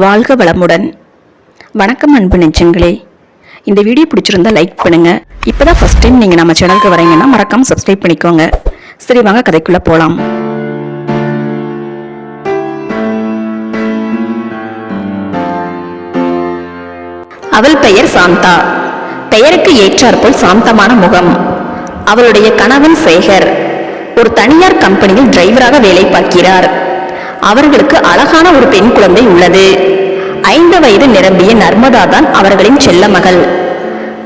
வாழ்க வளமுடன். வணக்கம் அன்பு நெஞ்சங்களே. இந்த வீடியோ பிடிச்சிருந்தா லைக் பண்ணுங்க. இப்பதான் ஃபர்ஸ்ட் டைம் நீங்க நம்ம சேனலுக்கு வரீங்கன்னா மறக்காம சப்ஸ்கிரைப் பண்ணிக்கோங்க. சரி வாங்க கதைக்குள்ள போலாம். அவள் பெயர் சாந்தா. பெயருக்கு ஏற்றாற்போல் சாந்தமான முகம். அவளுடைய கணவன் சேகர் ஒரு தனியார் கம்பெனியில் டிரைவராக வேலை பார்க்கிறார். அவர்களுக்கு அழகான ஒரு பெண் குழந்தை உள்ளது. 5 வயது நிரம்பிய நர்மதா தான் அவர்களின் செல்ல மகள்.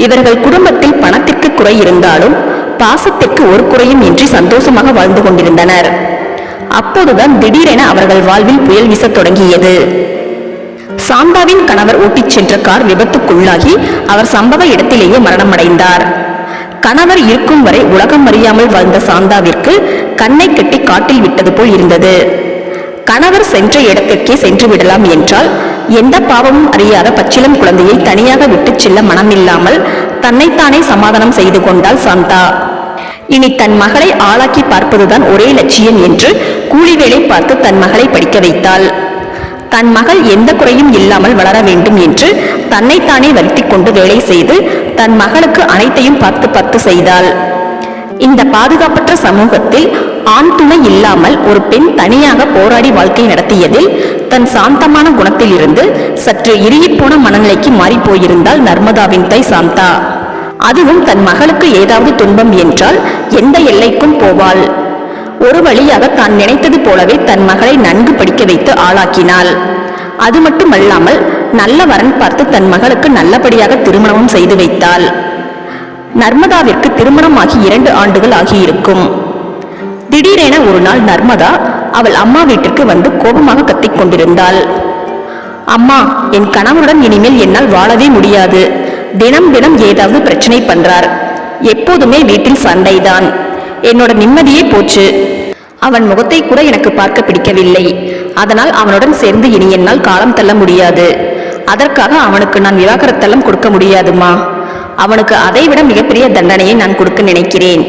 இவர்கள் குடும்பத்தில் பணத்திற்கு குறை இருந்தாலும் பாசத்திற்கு ஒரு குறையும் இன்றி சந்தோஷமாக வாழ்ந்து கொண்டிருந்தனர். அப்போதுதான் திடீரென அவர்கள் வாழ்வில் புயல் வீசத் தொடங்கியது. சாந்தாவின் கணவர் ஓட்டிச் சென்ற கார் விபத்துக்குள்ளாகி அவர் சம்பவ இடத்திலேயே மரணமடைந்தார். கணவர் இருக்கும் வரை உலகம் அறியாமல் வாழ்ந்த சாந்தாவிற்கு கண்ணை கட்டி காட்டில் விட்டது போல் இருந்தது. கணவர் சென்ற இடத்திற்கே சென்று விடலாம் என்றால் எந்த பாவமும் அறியாத பச்சிளம் குழந்தையை தனியாக விட்டுச் செல்ல மனமில்லாமல் தன்னைத்தானே சமாதானம் செய்து கொண்டாள் சாந்தா. இனி தன் மகளை ஆளாக்கி பார்ப்பதுதான் ஒரே லட்சியம் என்று கூலி வேலை பார்த்து தன் மகளை படிக்க வைத்தாள். தன் மகள் எந்த குறையும் இல்லாமல் வளர வேண்டும் என்று தன்னைத்தானே வருத்தி கொண்டு வேலை செய்து தன் மகளுக்கு அனைத்தையும் பார்த்து செய்தாள். இந்த பாதுகாப்பற்ற சமூகத்தில் ஆண் துணை இல்லாமல் ஒரு பெண் தனியாக போராடி வாழ்க்கை நடத்தியதில் தன் சாந்தமான குணத்தில் இருந்து சற்று இறுகிப்போன மனநிலைக்கு மாறி போயிருந்தாள் நர்மதாவின் தாய் சாந்தா. அதுவும் தன் மகளுக்கு ஏதாவது துன்பம் என்றால் எந்த எல்லைக்கும் போவாள். ஒரு வழியாக தான் நினைத்தது போலவே தன் மகளை நன்கு படிக்க வைத்து ஆளாக்கினாள். அது மட்டுமல்லாமல் நல்ல வரன் பார்த்து தன் மகளுக்கு நல்லபடியாக திருமணமும் செய்து வைத்தாள். நர்மதாவிற்கு திருமணமாகி 2 ஆண்டுகள் ஆகியிருக்கும். திடீரென ஒரு நாள் நர்மதா அவள் அம்மா வீட்டிற்கு வந்து கோபமாக கத்திக் கொண்டிருந்தாள். அம்மா, என் கணவருடன் இனிமேல் என்னால் வாழவே முடியாது. தினம் தினம் ஏதாவது பிரச்சனை பண்றார். எப்போதுமே வீட்டில் சண்டைதான். என்னோட நிம்மதியே போச்சு. அவன் முகத்தை கூட எனக்கு பார்க்க பிடிக்கவில்லை. அதனால் அவனுடன் சேர்ந்து இனி என்னால் காலம் தள்ள முடியாது. அதற்காக அவனுக்கு நான் விவாகரத்தெல்லாம் கொடுக்க முடியாதுமா. அவனுக்கு அதைவிட மிகப்பெரிய தண்டனையை நான் கொடுக்க நினைக்கிறேன்.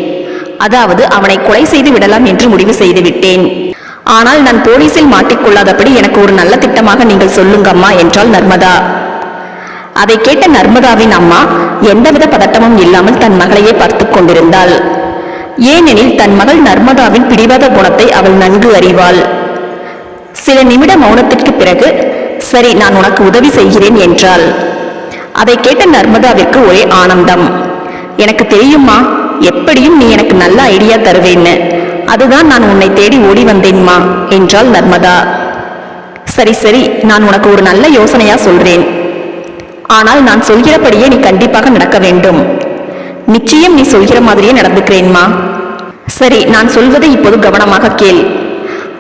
அதாவது அவனை கொலை செய்து விடலாம் என்று முடிவு செய்து விட்டேன். ஆனால் நான் போலீசில் மாட்டிக்கொள்ளாதபடி எனக்கு ஒரு நல்ல திட்டமாக நீங்கள் சொல்லுங்கம்மா என்றாள் நர்மதா. அதை கேட்ட நர்மதாவின் அம்மா எந்தவித பதட்டமும் இல்லாமல் தன் மகளையே பார்த்து கொண்டிருந்தாள். ஏனெனில் தன் மகள் நர்மதாவின் பிடிவாத குணத்தை அவள் நன்கு அறிவாள். சில நிமிட மௌனத்திற்கு பிறகு, சரி, நான் உனக்கு உதவி செய்கிறேன் என்றாள். அதை கேட்ட நர்மதாவிற்கு ஒரே ஆனந்தம். எனக்கு தெரியுமா, எப்படியும் நீ எனக்கு நல்ல ஐடியா தருவேன்னு. அதுதான் நான் உன்னை தேடி ஓடி வந்தேன்மா என்றாள் நர்மதா. சரி சரி, நான் உனக்கு ஒரு நல்ல யோசனையா சொல்றேன். ஆனால் நான் சொல்கிறபடியே நீ கண்டிப்பாக நடக்க வேண்டும். நிச்சயம் நீ சொல்கிற மாதிரியே நடந்துக்கிறேன்மா. சரி, நான் சொல்வதை இப்போது கவனமாக கேள்.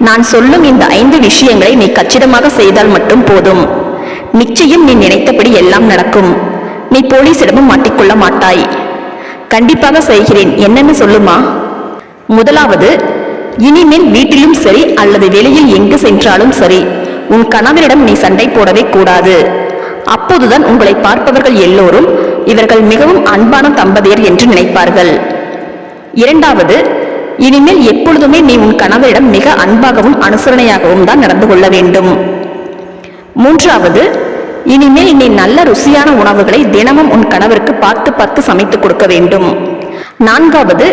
நான் சொல்லும் இந்த 5 விஷயங்களை நீ கச்சிதமாக செய்தால் மட்டும் போதும். நிச்சயம் நீ நினைத்தபடி எல்லாம் நடக்கும். நீ போலீசிடமும் மாட்டிக்கொள்ள மாட்டாய். கண்டிப்பாக செய்கிறேன். என்னன்னு சொல்லுமா? முதலாவது, இனிமேல் வீட்டிலும் சரி அல்லது வெளியில் எங்கு சென்றாலும் சரி உன் கணவரிடம் நீ சண்டை போடவே கூடாது. அப்போதுதான் உங்களை பார்ப்பவர்கள் எல்லோரும் இவர்கள் மிகவும் அன்பான தம்பதியர் என்று நினைப்பார்கள். இரண்டாவது, இனிமேல் எப்பொழுதுமே நீ உன் கணவரிடம் மிக அன்பாகவும் அனுசரணையாகவும் தான் நடந்து கொள்ள வேண்டும். மூன்றாவது, இனிமேல் நீ நல்ல ருசியான உணவுகளை தினமும் உன் கணவருக்கு பார்த்து சமைத்துக் கொடுக்க வேண்டும். நான்காவது,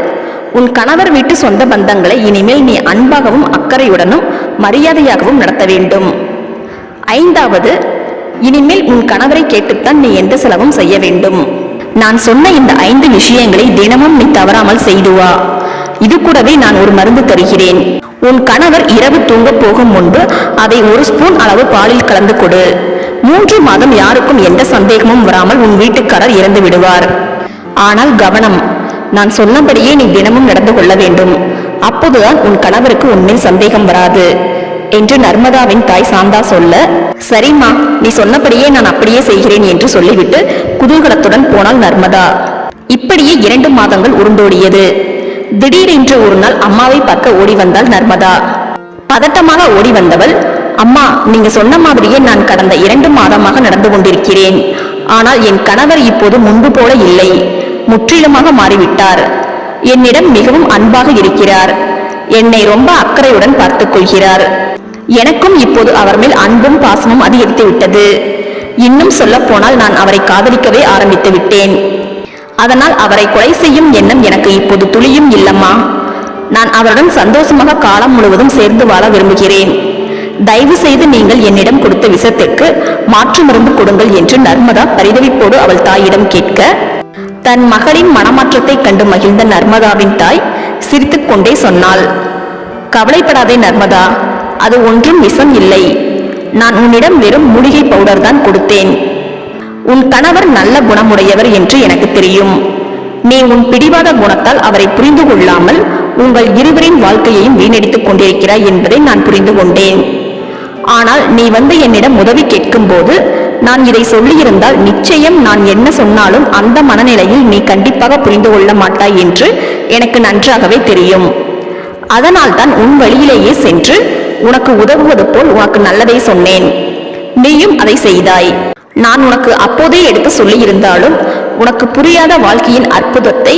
உன் கணவர் வீட்டு சொந்த பந்தங்களை இனிமேல் நீ அன்பாகவும் அக்கறையுடனும் மரியாதையாகவும் நடத்த வேண்டும். ஐந்தாவது, இனிமேல் உன் கணவரை கேட்டுத்தான் நீ எந்த செலவும் செய்ய வேண்டும். நான் சொன்ன இந்த 5 விஷயங்களை தினமும் நீ தவறாமல் செய்து வா. இது கூடவே நான் ஒரு மருந்து தருகிறேன். உன் கணவர் இரவு தூங்க போகும் முன்பு அதை 1 ஸ்பூன் அளவு பாலில் கலந்து கொடு. 3 மாதம் யாருக்கும் எந்த சந்தேகமும் வராமல் உன் வீட்டுக்காரர் இறந்து விடுவார். ஆனால் கவனம், நான் சொன்னபடியே நீ தினமும் நடந்து கொள்ள வேண்டும். அப்போதுதான் உன் கணவருக்கு உன்மேல் சந்தேகம் வராது என்று நர்மதாவின் தாய் சாந்தா சொல்ல, சரிம்மா, நீ சொன்னபடியே நான் அப்படியே செய்கிறேன் என்று சொல்லிவிட்டு குதூகலத்துடன் போனாள் நர்மதா. இப்படியே 2 மாதங்கள் உருண்டோடியது. திடீரென்று ஒரு நாள் அம்மாவை பார்க்க ஓடி வந்தாள் நர்மதா. பதட்டமாக ஓடி வந்தவள், அம்மா, நீங்க சொன்ன மாதிரியே நான் கடந்த 2 மாதமாக நடந்து கொண்டிருக்கிறேன். ஆனால் என் கணவர் இப்போது முன்பு போல இல்லை. முற்றிலுமாக மாறிவிட்டார். என்னிடம் மிகவும் அன்பாக இருக்கிறார். என்னை ரொம்ப அக்கறையுடன் பார்த்துக் கொள்கிறார். எனக்கும் இப்போது அவர் மேல் அன்பும் பாசமும் அதிகரித்து விட்டது. இன்னும் சொல்ல போனால் நான் அவரை காதலிக்கவே ஆரம்பித்து விட்டேன். அதனால் அவரை கொலை செய்யும் எண்ணம் எனக்கு இப்போது துளியும் இல்லம்மா. நான் அவருடன் சந்தோஷமாக காலம் முழுவதும் சேர்ந்து வாழ விரும்புகிறேன். தயவு செய்து நீங்கள் என்னிடம் கொடுத்த விஷத்திற்கு மாற்று மருந்து கொடுங்கள் என்று நர்மதா பரிதவிப்போடு அவள் தாயிடம் கேட்க, தன் மகளின் மனமாற்றத்தை கண்டு மகிழ்ந்த நர்மதாவின் தாய் சிரித்துக் கொண்டே சொன்னாள், கவலைப்படாதே நர்மதா, அது ஒன்றும் விஷம் இல்லை. நான் உன்னிடம் வெறும் மூலிகை பவுடர் தான் கொடுத்தேன். உன் கணவர் நல்ல குணமுடையவர் என்று எனக்கு தெரியும். நீ உன் பிடிவாத குணத்தால் அவரை புரிந்து கொள்ளாமல் உங்கள் இருவரின் வாழ்க்கையையும் வீணடித்துக் கொண்டிருக்கிறாய் என்பதை நான் புரிந்து கொண்டேன். ஆனால் நீ வந்து என்னிடம் உதவி கேட்கும் போது நான் இதை சொல்லியிருந்தால் நிச்சயம் நான் என்ன சொன்னாலும் அந்த மனநிலையில் நீ கண்டிப்பாக புரிந்து கொள்ள மாட்டாய் என்று எனக்கு நன்றாகவே தெரியும். அதனால் தான் உன் வழியிலேயே சென்று உனக்கு உதவுவது போல் உனக்கு நல்லதை சொன்னேன். நீயும் அதை செய்தாய். நான் உனக்கு அப்போதே எடுத்து சொல்லியிருந்தாலும் உனக்கு புரியாத வாழ்க்கையின் அற்புதத்தை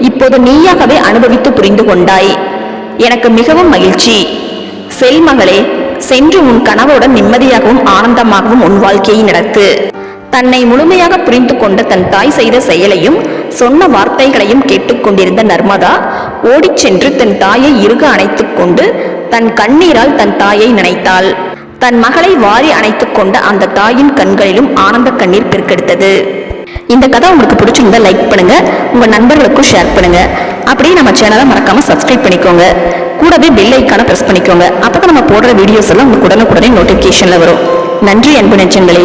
இப்போது நீயாகவே அனுபவித்து புரிந்து கொண்டாய். எனக்கு மிகவும் மகிழ்ச்சி. செல் மகளே, சென்று உன் கணவருடன் நிம்மதியாகவும் ஆனந்தமாகவும் உன் வாழ்க்கையை நடத்து. தன்னை முழுமையாக புரிந்து கொண்ட தன் தாய் செய்த செயலையும் சொன்ன வார்த்தைகளையும் கேட்டுக்கொண்டிருந்த நர்மதா ஓடிச் சென்று தன் தாயை இறுக அணைத்துக் கொண்டு தன் கண்ணீரால் தன் தாயை நினைத்தாள். தன் மகளை வாரி அணைத்துக் கொண்ட அந்த தாயின் கண்களிலும் ஆனந்த கண்ணீர் பெருக்கெடுத்தது. இந்த கதை உங்களுக்கு பிடிச்சிருந்தா லைக் பண்ணுங்க, உங்க நண்பர்களுக்கும் ஷேர் பண்ணுங்க. அப்படியே நம்ம சேனலை மறக்காம சப்ஸ்கிரைப் பண்ணிக்கோங்க. கூடவே பெல் ஐக்கானை பிரஸ் பண்ணிக்கோங்க. அப்பதான் நம்ம போடுற வீடியோஸ் எல்லாம் உங்களுக்கு உடனுக்குடனே நோட்டிபிகேஷன்ல வரும். நன்றி அன்பு நெஞ்சங்களே.